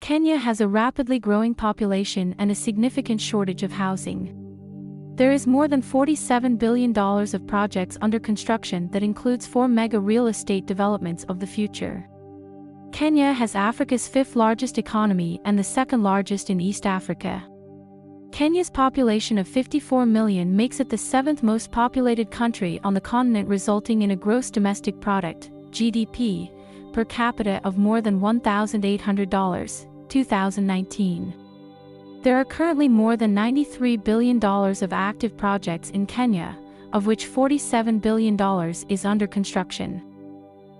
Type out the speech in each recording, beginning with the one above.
Kenya has a rapidly growing population and a significant shortage of housing. There is more than $47 billion of projects under construction that includes 4 mega real estate developments of the future. Kenya has Africa's 5th largest economy and the 2nd largest in East Africa. Kenya's population of 54 million makes it the 7th most populated country on the continent, resulting in a gross domestic product, GDP, per capita of more than $1,800, 2019. There are currently more than $93 billion of active projects in Kenya, of which $47 billion is under construction.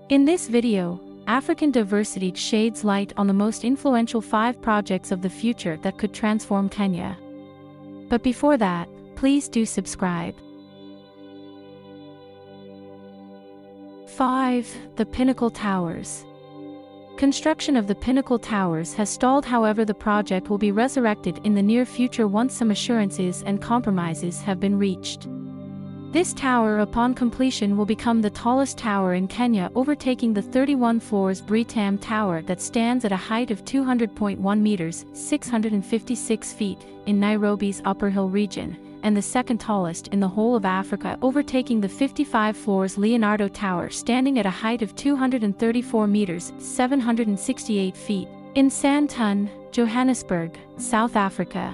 In this video, African Diversity shades light on the most influential 5 projects of the future that could transform Kenya. But before that, please do subscribe. 5. The Pinnacle Towers. Construction of the Pinnacle Towers has stalled, however the project will be resurrected in the near future once some assurances and compromises have been reached. This tower upon completion will become the tallest tower in Kenya, overtaking the 31 floors Britam Tower that stands at a height of 200.1 meters (656 feet) in Nairobi's Upper Hill region, and the 2nd tallest in the whole of Africa, overtaking the 55 floors Leonardo Tower standing at a height of 234 meters (768 feet) in Sandton, Johannesburg, South Africa.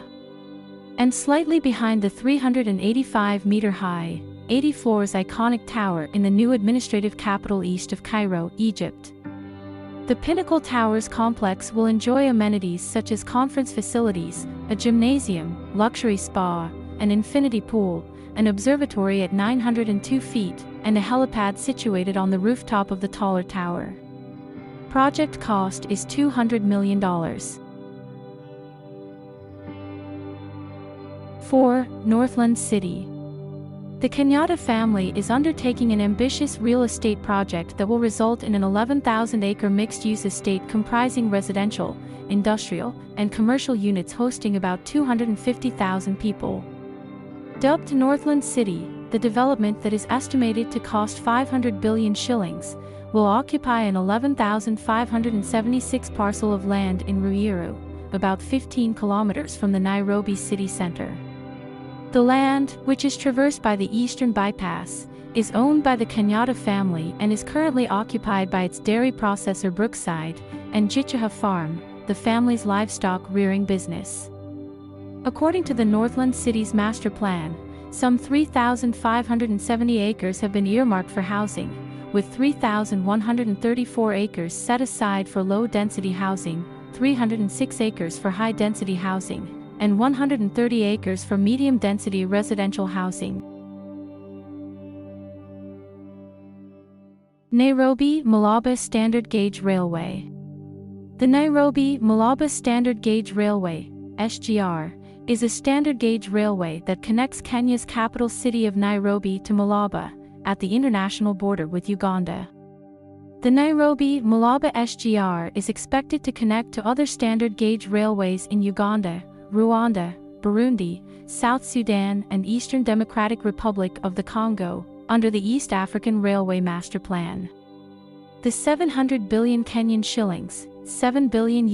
And slightly behind the 385-meter-high, 80 floors iconic tower in the new administrative capital east of Cairo, Egypt. The Pinnacle Towers complex will enjoy amenities such as conference facilities, a gymnasium, luxury spa, an infinity pool, an observatory at 902 feet, and a helipad situated on the rooftop of the taller tower. Project cost is $200 million. 4. Northland City. The Kenyatta family is undertaking an ambitious real estate project that will result in an 11,000-acre mixed-use estate comprising residential, industrial, and commercial units hosting about 250,000 people. Dubbed Northland City, the development that is estimated to cost 500 billion shillings, will occupy an 11,576 parcel of land in Ruiru, about 15 kilometers from the Nairobi city center. The land, which is traversed by the Eastern Bypass, is owned by the Kenyatta family and is currently occupied by its dairy processor Brookside and Jichaha Farm, the family's livestock rearing business. According to the Northland City's master plan, some 3,570 acres have been earmarked for housing, with 3,134 acres set aside for low-density housing, 306 acres for high-density housing, and 130 acres for medium-density residential housing. Nairobi-Malaba Standard Gauge Railway. The Nairobi-Malaba Standard Gauge Railway, SGR, is a standard gauge railway that connects Kenya's capital city of Nairobi to Malaba, at the international border with Uganda. The Nairobi-Malaba SGR is expected to connect to other standard gauge railways in Uganda, Rwanda, Burundi, South Sudan, and Eastern Democratic Republic of the Congo, under the East African Railway Master Plan. The 700 billion Kenyan shillings, $7 billion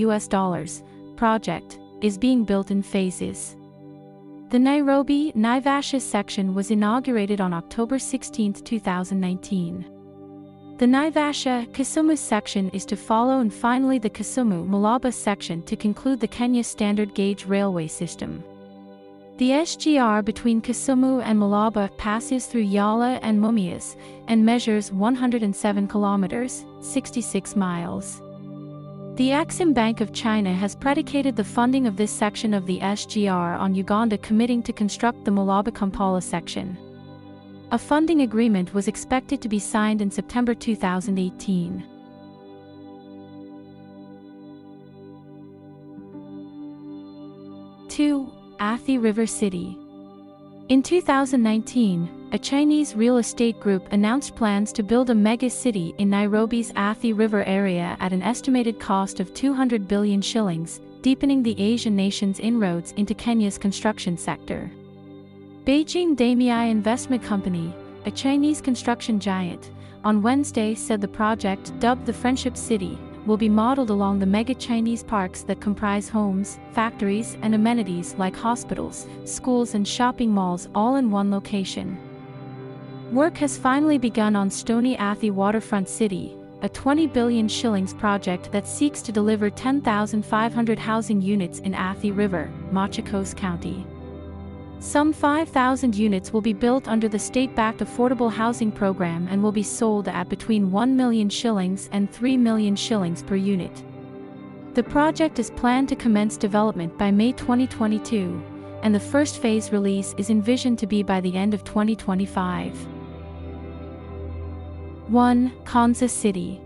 project is being built in phases. The Nairobi-Naivasha section was inaugurated on October 16, 2019. The Naivasha-Kisumu section is to follow, and finally the Kisumu-Malaba section to conclude the Kenya standard gauge railway system. The SGR between Kisumu and Malaba passes through Yala and Mumias and measures 107 kilometers, 66 miles. The Exim Bank of China has predicated the funding of this section of the SGR on Uganda committing to construct the Malaba-Kampala section. A funding agreement was expected to be signed in September 2018. Two, Athi River City. In 2019, a Chinese real estate group announced plans to build a mega city in Nairobi's Athi River area at an estimated cost of 200 billion shillings, deepening the Asian nation's inroads into Kenya's construction sector. Beijing Damiai Investment Company, a Chinese construction giant, on Wednesday said the project, dubbed the Friendship City, will be modeled along the mega Chinese parks that comprise homes, factories, and amenities like hospitals, schools, and shopping malls all in one location. Work has finally begun on Stony Athi Waterfront City, a 20 billion shillings project that seeks to deliver 10,500 housing units in Athi River, Machakos County. Some 5,000 units will be built under the state-backed affordable housing program and will be sold at between 1 million shillings and 3 million shillings per unit. The project is planned to commence development by May 2022, and the first phase release is envisioned to be by the end of 2025. 1. Konza City.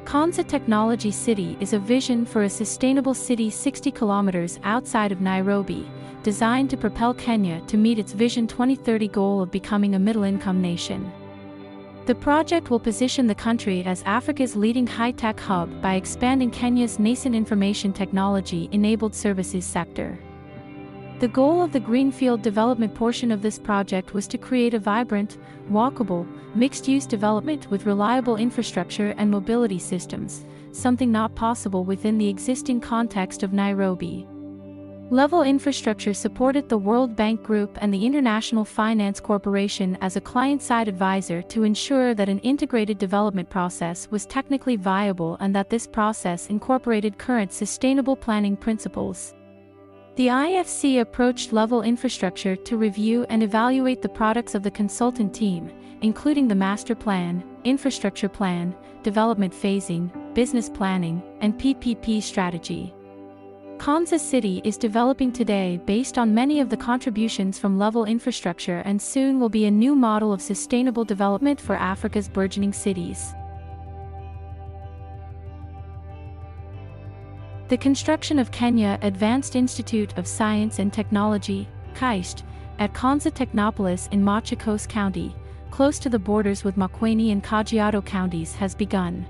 Konza Technology City is a vision for a sustainable city 60 kilometers outside of Nairobi, designed to propel Kenya to meet its Vision 2030 goal of becoming a middle-income nation. The project will position the country as Africa's leading high-tech hub by expanding Kenya's nascent information technology-enabled services sector. The goal of the greenfield development portion of this project was to create a vibrant, walkable, mixed-use development with reliable infrastructure and mobility systems, something not possible within the existing context of Nairobi. Level Infrastructure supported the World Bank Group and the International Finance Corporation as a client-side advisor to ensure that an integrated development process was technically viable and that this process incorporated current sustainable planning principles. The IFC approached Level Infrastructure to review and evaluate the products of the consultant team, including the master plan, infrastructure plan, development phasing, business planning, and PPP strategy. Konza City is developing today based on many of the contributions from Level Infrastructure and soon will be a new model of sustainable development for Africa's burgeoning cities. The construction of Kenya Advanced Institute of Science and Technology, KAIST, at Konza Technopolis in Machakos County, close to the borders with Makueni and Kajiado counties, has begun.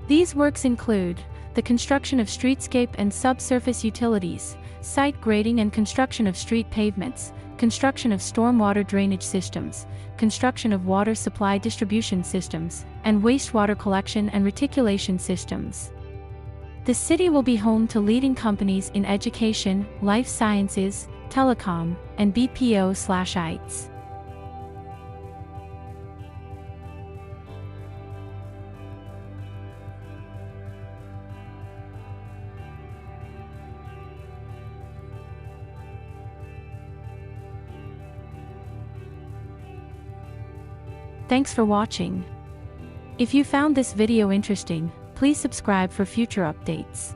These works include the construction of streetscape and subsurface utilities, site grading and construction of street pavements, construction of stormwater drainage systems, construction of water supply distribution systems, and wastewater collection and reticulation systems. The city will be home to leading companies in education, life sciences, telecom, and BPO/ITES. Thanks for watching. If you found this video interesting, please subscribe for future updates.